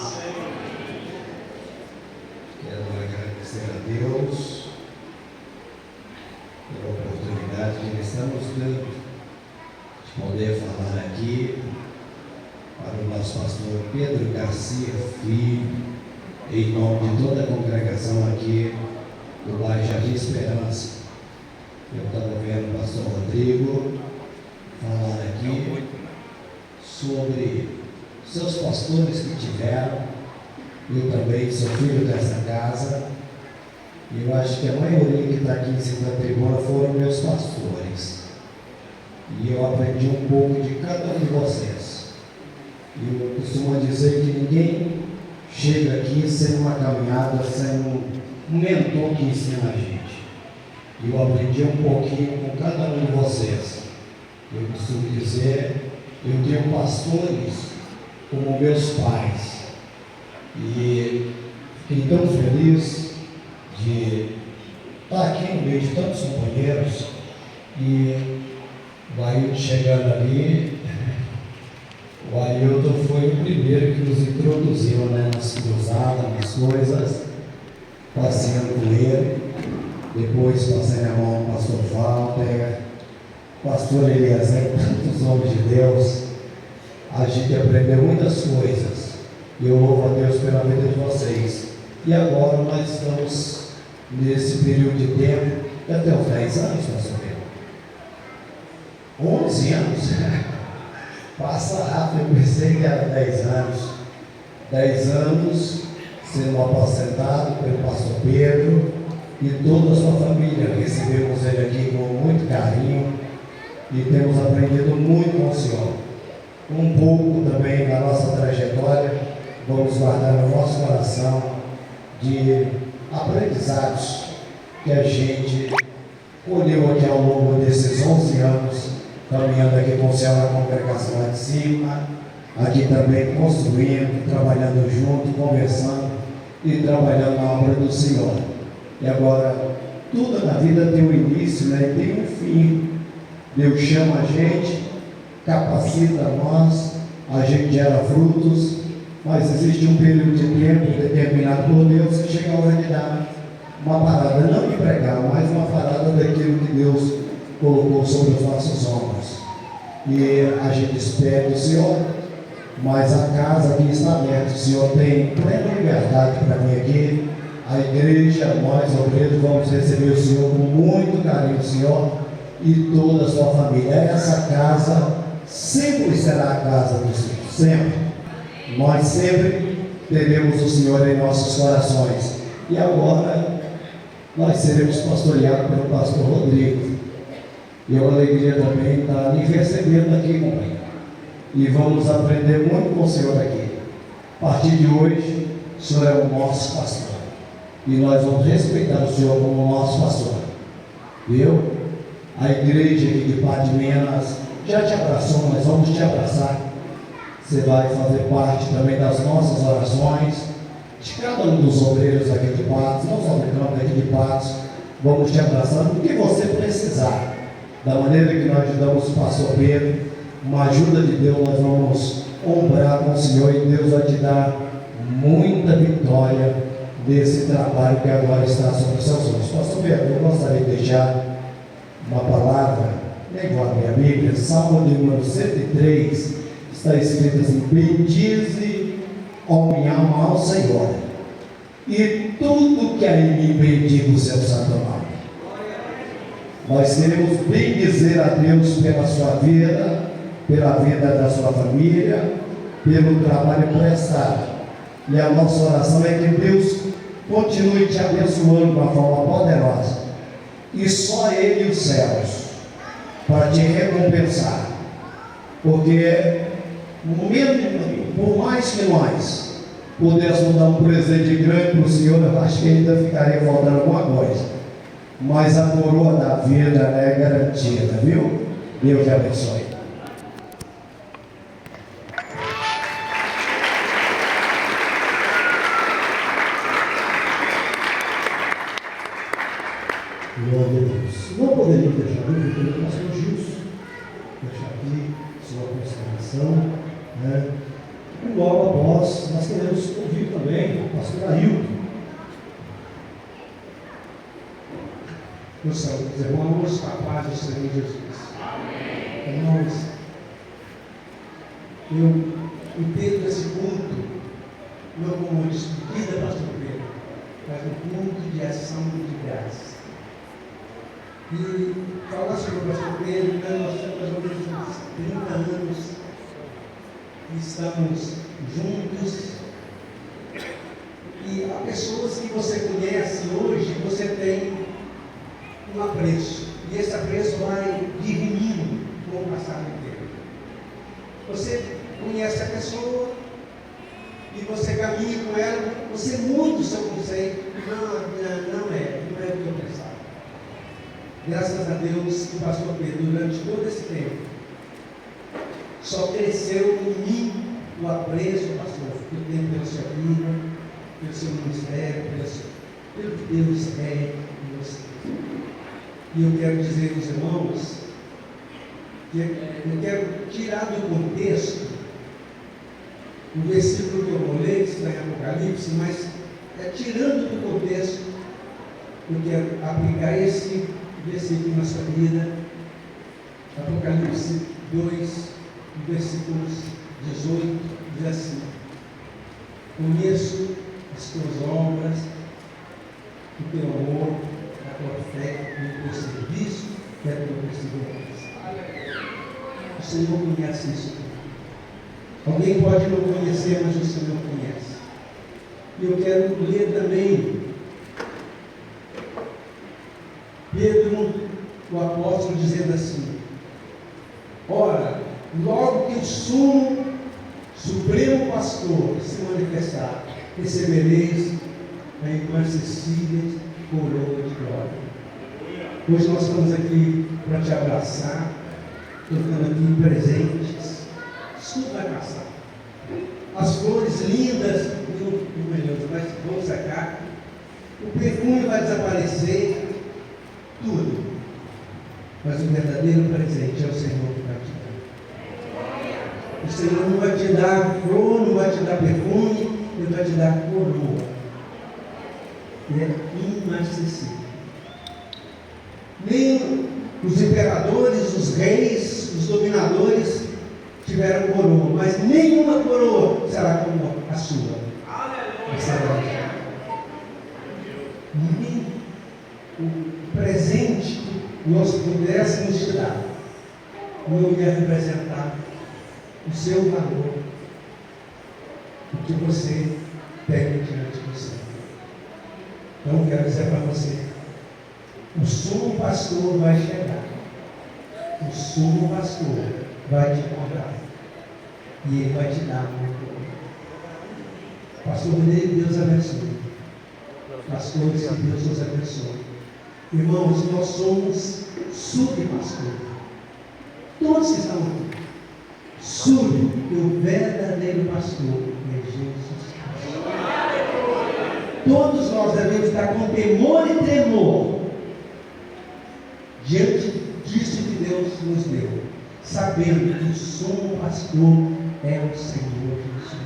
quero agradecer a Deus pela oportunidade que estamos dando de poder falar aqui para o nosso pastor Pedro Garcia Filho, em nome de toda a congregação aqui do bairro Jardim Esperança. Eu estava vendo o pastor Rodrigo falar aqui sobre seus pastores que tiveram. Eu também sou filho dessa casa, e eu acho que a maioria que está aqui em cima da tribuna foram meus pastores, e eu aprendi um pouco de cada um de vocês. Eu costumo dizer que ninguém chega aqui sem uma caminhada, sem um mentor que ensina a gente. E eu aprendi um pouquinho com cada um de vocês. Eu costumo dizer, eu tenho pastores como meus pais, e fiquei tão feliz de estar aqui no meio de tantos companheiros. E o Ailton chegando ali, o Ailton foi o primeiro que nos introduziu, né, nas cruzadas, nas coisas, passeando com ele. Depois passei a mão no pastor Walter, pastor Eliezer, tantos homens de Deus. A gente aprendeu muitas coisas, e eu louvo a Deus pela vida de vocês. E agora nós estamos nesse período de tempo, e até uns 10 anos, pastor Pedro? 11 anos? Passa rápido, eu pensei que era 10 anos. 10 anos sendo apacentado pelo pastor Pedro e toda a sua família. Recebemos ele aqui com muito carinho, e temos aprendido muito com o Senhor. Um pouco também da nossa trajetória, vamos guardar no nosso coração de aprendizados que a gente colheu aqui ao longo desses 11 anos, caminhando aqui com o Senhor na congregação lá de cima, aqui também construindo, trabalhando junto, conversando e trabalhando na obra do Senhor. E agora, tudo na vida tem um início, né, e tem um fim. Deus chama a gente, capacita nós, a gente gera frutos, mas existe um período de tempo determinado por Deus que chega a hora de dar uma parada, não de pregar, mas uma parada daquilo que Deus colocou sobre os nossos ombros. E a gente espera o Senhor, mas a casa aqui está aberta. O Senhor tem plena liberdade para vir aqui a igreja, nós obreiros, vamos receber o Senhor com muito carinho, o Senhor e toda a sua família. Essa casa sempre será a casa do Senhor, sempre. Nós sempre teremos o Senhor em nossos corações. E agora nós seremos pastoreados pelo pastor Rodrigo. E é uma alegria também estar me recebendo aqui, companheiro. E vamos aprender muito com o Senhor aqui. A partir de hoje, o Senhor é o nosso pastor. E nós vamos respeitar o Senhor como nosso pastor. Viu? A igreja aqui de Patos de Minas já te abraçou, nós vamos te abraçar. Você vai fazer parte também das nossas orações, de cada um dos obreiros aqui de Patos, não só do campo aqui de Patos. Vamos te abraçar no que você precisar. Da maneira que nós ajudamos o pastor Pedro, uma ajuda de Deus, nós vamos ombrar com o Senhor e Deus vai te dar muita vitória desse trabalho que agora está sobre os seus olhos. Pastor Pedro, eu gostaria de deixar uma palavra, nem vou abrir a Bíblia, Salmo de número 103, está escrito assim: bendize, ó minha alma, ao Senhor, e tudo que aí me bendiga o seu santo nome. Nós queremos bendizer a Deus pela sua vida, pela vida da sua família, pelo trabalho prestado. E a nossa oração é que Deus continue te abençoando de uma forma poderosa. E só Ele e os céus para te recompensar. Porque, por mais que nós pudéssemos dar um presente grande para o Senhor, eu acho que ainda ficaria faltando alguma coisa. Mas a coroa da vida é garantida, viu? Deus te abençoe. Glória a Deus. Não poderíamos deixar de ver o pastor Gilson, deixar aqui sua consideração, né? E logo após, nós queremos ouvir também o pastor Ailton. Meus irmãos, a paz do Senhor Jesus. Amém. Irmãos, eu entendo esse culto não como uma despedida, pastor Pedro, mas um culto de ação de graça. E falar sobre o pastor Pedro, nós temos mais ou menos 30 anos que estamos juntos. E há pessoas que você conhece hoje, você tem um apreço, e esse apreço vai diminuindo com o passar do tempo. Você conhece a pessoa e você caminha com ela, você muda o seu conceito. Não é o que eu pensava. Graças a Deus que o pastor Pedro, durante todo esse tempo, só cresceu em mim o apreço, pastor, que eu tenho pela sua vida, pelo seu ministério, pelo que Deus é em você. E eu quero dizer aos irmãos que eu quero tirar do contexto o versículo que eu vou ler, que está em Apocalipse, mas tirando do contexto, eu quero aplicar esse versículo na sua vida. Apocalipse 2, versículos 18, diz assim: conheço as tuas obras, o teu amor, a tua fé, o teu serviço e a tua perseverança. O Senhor conhece isso. Alguém pode não conhecer, mas o Senhor conhece. E eu quero ler também Pedro, o apóstolo, dizendo assim: ora, logo que o supremo pastor se manifestar, recebereis a inacessível coroa de glória. Hoje nós estamos aqui para te abraçar, tocando aqui presentes. Tudo vai passar. As flores lindas mas vão secar. O perfume vai desaparecer. Tudo. Mas o verdadeiro presente é o Senhor que vai te dar. O Senhor não vai te dar flor, não vai te dar perfume, Ele vai te dar coroa. E é inacessível. Nem os imperadores, os reis, os dominadores tiveram coroa, mas nenhuma coroa será como a sua. nós pudéssemos te dar, não ia representar o seu valor, o que você tem diante do Senhor. Então, quero dizer para você, o sumo pastor vai chegar, o sumo pastor vai te encontrar, e ele vai te dar muito bom. Pastor Mineiro, Deus abençoe. Pastores, que Deus nos abençoe. Irmãos, nós somos subpastores. Todos que estão aqui. Sub, o verdadeiro pastor é Jesus Cristo. Todos nós devemos estar com temor e tremor diante disso que Deus nos deu, sabendo que o sumo pastor é o Senhor Jesus.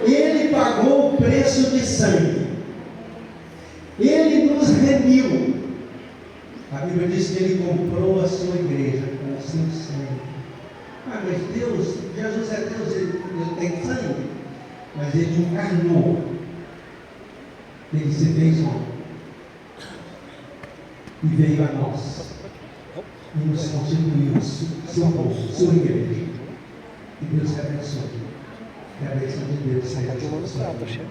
Ele pagou o preço de sangue. Ele nos remiu. A Bíblia diz que ele comprou a sua igreja com o seu sangue. Ah, mas Deus, Jesus é Deus, ele tem sangue. Mas ele encarnou. Ele se fez homem. E veio a nós. E nos constituiu seu povo, sua igreja. E Deus te abençoe. Que a bênção de Deus seja sobre você.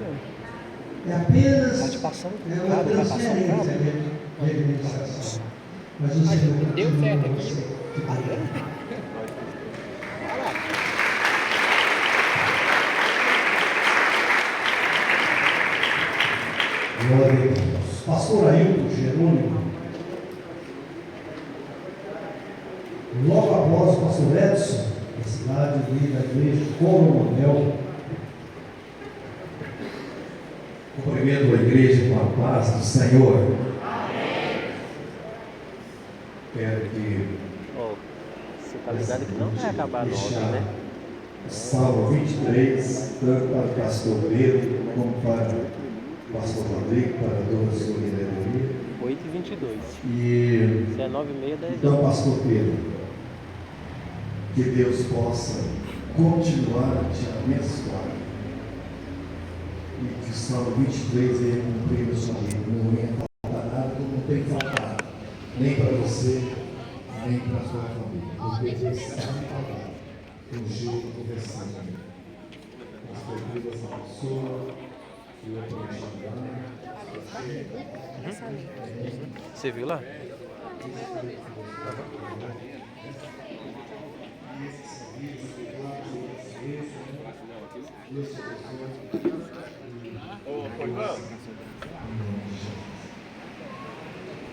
É apenas uma transferência de administração. Mas o Senhor deu certo aqui. Você. Glória a Deus. Pastor Ailton Jerônimo. Logo após o pastor Edson, da cidade de da igreja de Coronel. Cumprimento a igreja com a paz do Senhor. Quero que você está ligado que não vai acabar logo, né? Salmo 23, tanto para o pastor Pedro, como para o pastor Rodrigo, para toda a sua liderança. 8h22. E se é 9h30, 10h. Então, pastor Pedro, que Deus possa continuar a te abençoar. E que o Salmo 23 venha cumprir na sua vida. Não venha faltar nada, como não tem faltado. Nem para você, nem para a sua família. Porque Deus sabe falar. Um jeito conversando. Pastor Pedro, essa pessoa, que eu estou enxergando. Você viu lá?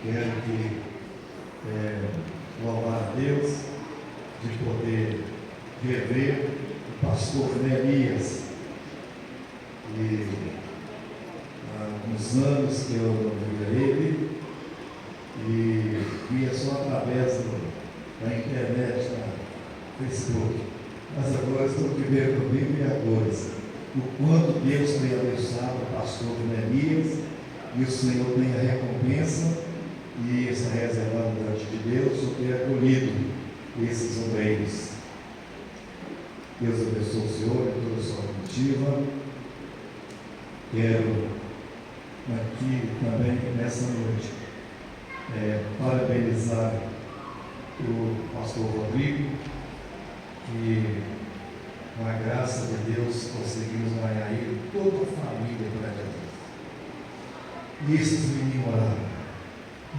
Quero que louvar a Deus de poder rever o pastor Neemias. E há alguns anos que eu não via ele e via só através da internet, no Facebook. Mas agora estou vivendo comigo e agora o quanto Deus tem abençoado o pastor Neemias, e o Senhor tem a recompensa e está reservado diante de Deus por ter acolhido esses obreiros. Deus abençoe o Senhor e toda a sua comitiva. Quero aqui também nessa noite parabenizar o pastor Rodrigo, que com a graça de Deus conseguimos ganhar ele, toda a família para Deus. E esses meninos oravam,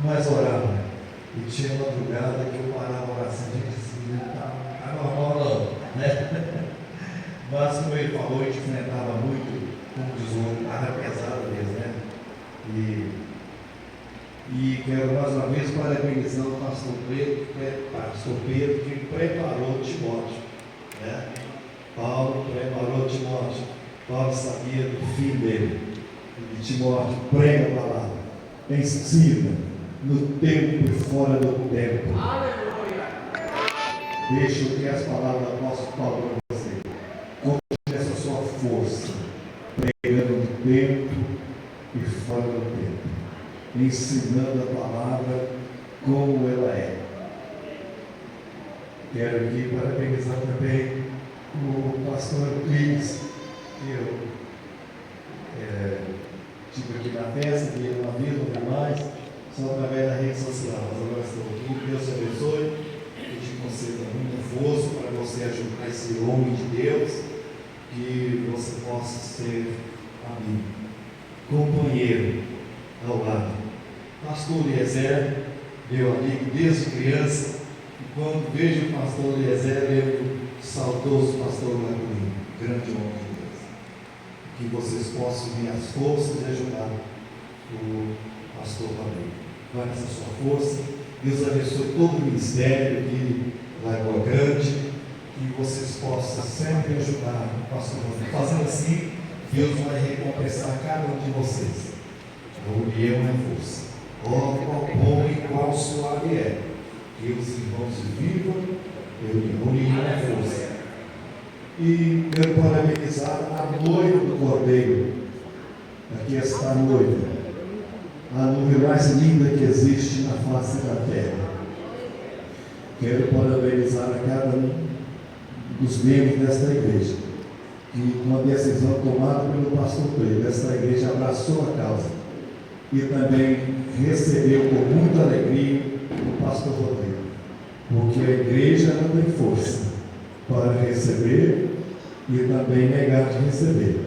mas oravam, e tinha madrugada que eu parava a oração e disse, está normal não, né? Mas como ele falou, a gente enfrentava muito, como diz o outro, estava pesado mesmo, né? E quero mais uma vez parabenizar o pastor Pedro, que preparou Timóteo, né? Paulo preparou Timóteo. Paulo sabia do fim dele. E Timóteo, prega a palavra, ensina no tempo e fora do tempo. Deixa que as palavras do apóstolo Paulo para você. Continue essa sua força, pregando no tempo e fora do tempo, ensinando a palavra como ela é. Quero aqui parabenizar também o pastor Cris, que eu estive aqui na festa, que uma vez ou mais, são através da rede social. Mas agora estou aqui. Deus te abençoe e te conceda muito força para você ajudar esse homem de Deus, que você possa ser amigo, companheiro ao lado. Pastor Eliezer, meu amigo desde criança, e quando vejo o pastor Eliezer, lembro do saudoso pastor Lagoinha, grande homem de Deus. Que vocês possam unir as forças e ajudar o pastor também. Vai nessa sua força. Deus abençoe todo o ministério aqui, Lagoa Grande, que vocês possam sempre ajudar o pastor. Fazendo assim, Deus vai recompensar cada um de vocês. A união é força. Ó, qual bom e qual suave é. Que os irmãos vivam, união é força. E quero parabenizar a noiva do Cordeiro. Aqui está a noiva, a nuvem mais linda que existe na face da terra. Quero parabenizar a cada um dos membros desta igreja, que uma decisão tomada pelo pastor Pedro, esta igreja abraçou a causa e também recebeu com muita alegria o pastor Rodrigo, porque a igreja não tem força para receber e também negar de receber.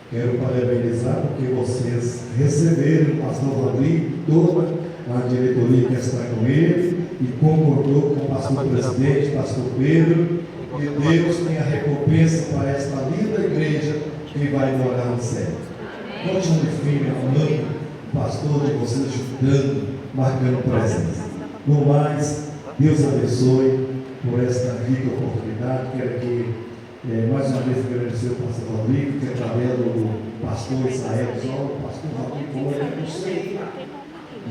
Quero parabenizar porque vocês receberam o pastor Rodrigo, toda a diretoria que está com ele, e concordou com o pastor presidente, pastor Pedro, e Deus tem a recompensa para esta linda igreja que vai morar no céu. Continue firme, amando o pastor de vocês, ajudando, marcando presença. No mais, Deus abençoe por esta rica oportunidade. Quero aqui mais uma vez agradecer ao pastor Rodrigo, que através do pastor Israel, o pastor Rodrigo é para você,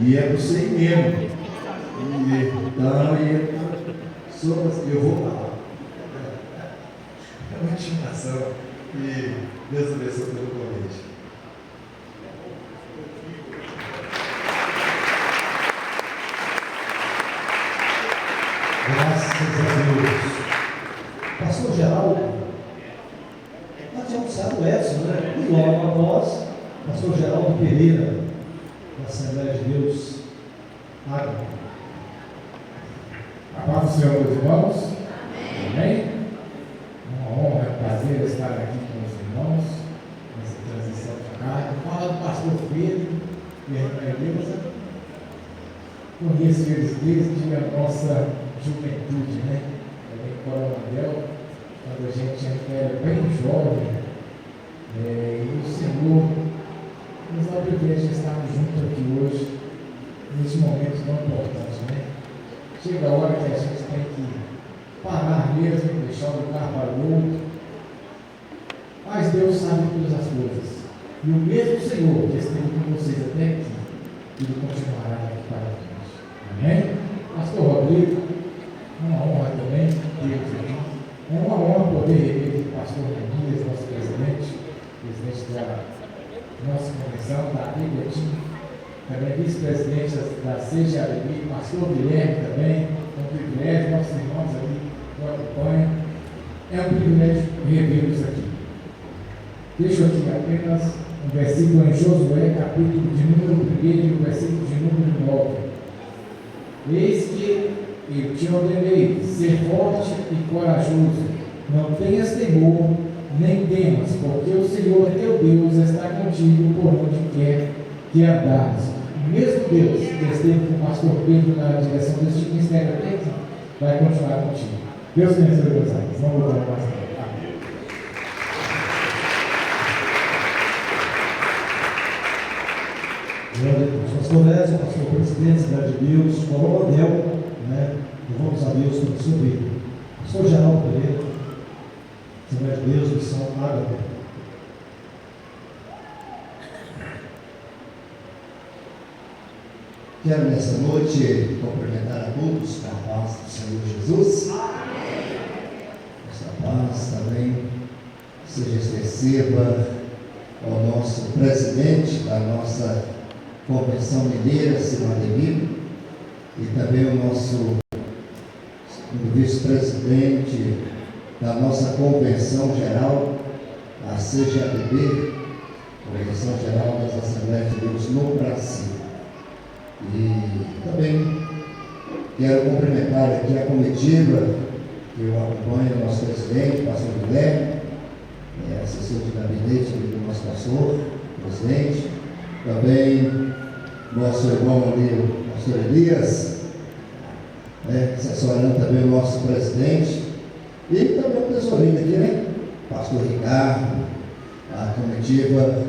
e é para você mesmo. Eu vou lá. É uma intimação, e Deus abençoe pelo convite. Graças a Deus. Pastor Geraldo, nós tínhamos o Edson, né? E logo após, pastor Geraldo Pereira, da Assembleia de Deus, Água. A paz do Senhor, meus irmãos. Amém? Uma honra, um prazer estar aqui com os irmãos nessa transição de cargo. Fala do pastor Pedro e a irmã Elisa. Conheço eles desde a nossa juventude, né? Em Coronel, quando a gente era bem jovem, e o Senhor nos dá o privilégio de estarmos juntos aqui hoje, nesse momento tão importante, né? Chega a hora que a gente tem que parar mesmo, deixar o lugar para o outro, mas Deus sabe todas as coisas, e o mesmo Senhor que esteve com vocês até aqui, Ele continuará aqui para nós. Amém? Pastor Rodrigo, uma honra também ter você aqui. É uma honra poder rever o pastor Remias, nosso presidente da nossa convenção, da Betinho, também vice-presidente da CGAB, pastor Guilherme também, é um privilégio, nossos irmãos aqui que acompanham, é um privilégio revê-los aqui. Deixo aqui apenas um versículo em Josué, capítulo de número 1 e o versículo de número 9. Eis que eu te ordenei, ser forte e corajoso, não tenhas temor, nem temas, porque o Senhor teu Deus está contigo por onde quer que andares. O mesmo Deus que esteve com o pastor Pedro na direção deste ministério até aqui, vai continuar contigo. Deus abençoe meus amigos. Vamos voltar mais tarde. Pastor Lécio, pastor presidente, cidade de Deus, Paulo Adel, né? Louvamos a Deus pela sua vida. Pastor Geraldo Pereira, Assembleia de Deus, missão Água. Quero nessa noite cumprimentar a todos com a paz do Senhor Jesus. Essa paz também seja extensiva ao nosso presidente da nossa Convenção Mineira, Simone, e também o nosso vice-presidente da nossa Convenção Geral, a CGAB, Convenção Geral das Assembleias de Deus no Brasil. E também quero cumprimentar aqui a comitiva que eu acompanho, o nosso presidente, pastor Guilherme, assessor de gabinete do nosso pastor, presidente, também nosso irmão ali, o pastor Elias, assessorando também o nosso presidente, e também o tesourinho aqui, né? Pastor Ricardo, a comitiva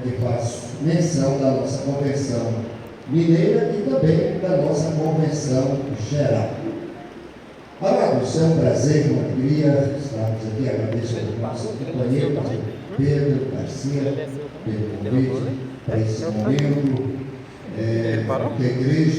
que faz menção da nossa convenção mineira e também da nossa convenção geral. Amados, é um prazer, uma alegria estarmos aqui. Agradeço ao nosso companheiro Pedro Garcia pelo convite para esse momento, que a igreja